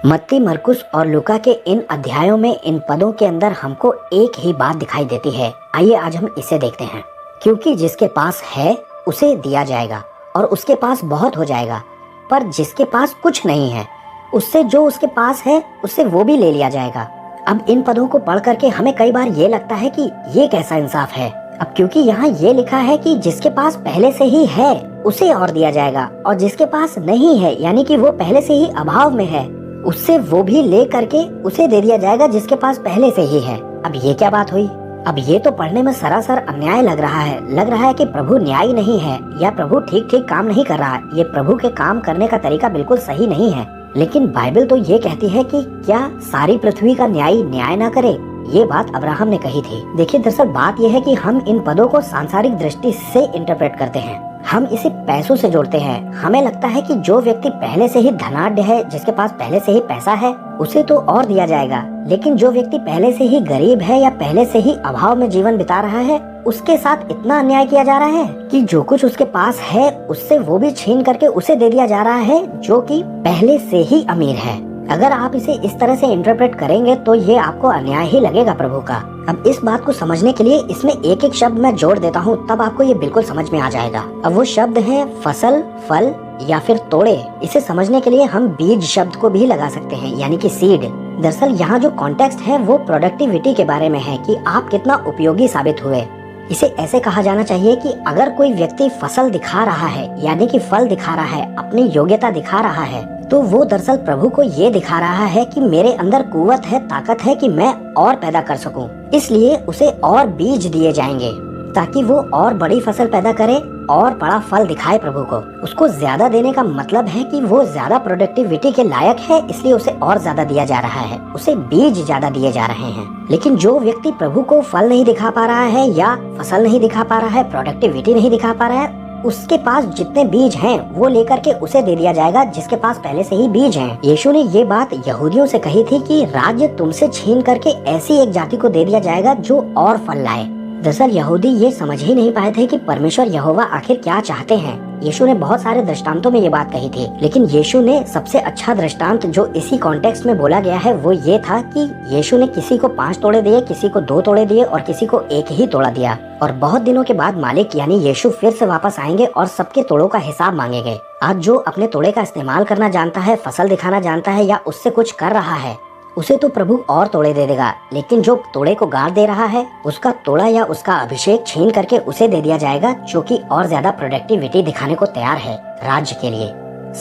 मत्ती, मरकुस और लूका के इन अध्यायों में इन पदों के अंदर हमको एक ही बात दिखाई देती है। आइए आज हम इसे देखते हैं। क्योंकि जिसके पास है उसे दिया जाएगा और उसके पास बहुत हो जाएगा, पर जिसके पास कुछ नहीं है उससे जो उसके पास है उससे वो भी ले लिया जाएगा। अब इन पदों को पढ़ करके हमें कई बार ये लगता है कि ये कैसा इंसाफ है। अब क्योंकि यहाँ ये लिखा है कि जिसके पास पहले से ही है उसे और दिया जाएगा, और जिसके पास नहीं है यानी कि वो पहले से ही अभाव में है उससे वो भी ले करके उसे दे दिया जाएगा जिसके पास पहले से ही है। अब ये क्या बात हुई? अब ये तो पढ़ने में सरासर अन्याय लग रहा है। लग रहा है कि प्रभु न्यायी नहीं है या प्रभु ठीक ठीक काम नहीं कर रहा है। ये प्रभु के काम करने का तरीका बिल्कुल सही नहीं है। लेकिन बाइबल तो ये कहती है कि क्या सारी पृथ्वी का न्यायी न्याय ना करे? ये बात अब्राहम ने कही थी। देखिए, दरअसल बात यह है कि हम इन पदों को सांसारिक दृष्टि से इंटरप्रेट करते हैं। हम इसे पैसों से जोड़ते हैं। हमें लगता है कि जो व्यक्ति पहले से ही धनाढ्य है, जिसके पास पहले से ही पैसा है, उसे तो और दिया जाएगा। लेकिन जो व्यक्ति पहले से ही गरीब है या पहले से ही अभाव में जीवन बिता रहा है, उसके साथ इतना अन्याय किया जा रहा है कि जो कुछ उसके पास है उससे वो भी छीन करके उसे दे दिया जा रहा है जो कि पहले से ही अमीर है। अगर आप इसे इस तरह से इंटरप्रेट करेंगे तो ये आपको अन्याय ही लगेगा प्रभु का। अब इस बात को समझने के लिए इसमें एक एक शब्द मैं जोड़ देता हूँ, तब आपको ये बिल्कुल समझ में आ जाएगा। अब वो शब्द है फसल, फल या फिर तोड़े। इसे समझने के लिए हम बीज शब्द को भी लगा सकते हैं, यानी कि सीड। दरअसल यहाँ जो कॉन्टेक्स्ट है वो प्रोडक्टिविटी के बारे में है कि आप कितना उपयोगी साबित हुए। इसे ऐसे कहा जाना चाहिए कि अगर कोई व्यक्ति फसल दिखा रहा है यानी कि फल दिखा रहा है, अपनी योग्यता दिखा रहा है, तो वो दरअसल प्रभु को ये दिखा रहा है कि मेरे अंदर कुव्वत है, ताकत है कि मैं और पैदा कर सकूं। इसलिए उसे और बीज दिए जाएंगे ताकि वो और बड़ी फसल पैदा करे और बड़ा फल दिखाए प्रभु को। उसको ज्यादा देने का मतलब है कि वो ज्यादा प्रोडक्टिविटी के लायक है, इसलिए उसे और ज्यादा दिया जा रहा है, उसे बीज ज्यादा दिए जा रहे हैं। लेकिन जो व्यक्ति प्रभु को फल नहीं दिखा पा रहा है या फसल नहीं दिखा पा रहा है, प्रोडक्टिविटी नहीं दिखा पा रहा है, उसके पास जितने बीज हैं वो लेकर के उसे दे दिया जाएगा जिसके पास पहले से ही बीज हैं। यीशु ने ये बात यहूदियों से कही थी कि राज्य तुमसे छीन करके ऐसी एक जाति को दे दिया जाएगा जो और फल लाए। दरअसल यहूदी ये समझ ही नहीं पाए थे कि परमेश्वर यहोवा आखिर क्या चाहते हैं। यीशु ने बहुत सारे दृष्टांतों में ये बात कही थी, लेकिन यीशु ने सबसे अच्छा दृष्टांत जो इसी कॉन्टेक्स्ट में बोला गया है वो ये था कि यीशु ने किसी को 5 तोड़े दिए, किसी को 2 तोड़े दिए और किसी को 1 ही तोड़ा दिया। और बहुत दिनों के बाद मालिक यानी यीशु फिर से वापस आएंगे और सबके तोड़ों का हिसाब मांगेंगे। आज जो अपने तोड़े का इस्तेमाल करना जानता है, फसल दिखाना जानता है या उससे कुछ कर रहा है, उसे तो प्रभु और तोड़े दे देगा। लेकिन जो तोड़े को गाड़ दे रहा है, उसका तोड़ा या उसका अभिषेक छीन करके उसे दे दिया जाएगा जो कि और ज्यादा प्रोडक्टिविटी दिखाने को तैयार है राज्य के लिए।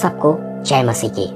सबको जय मसीह की।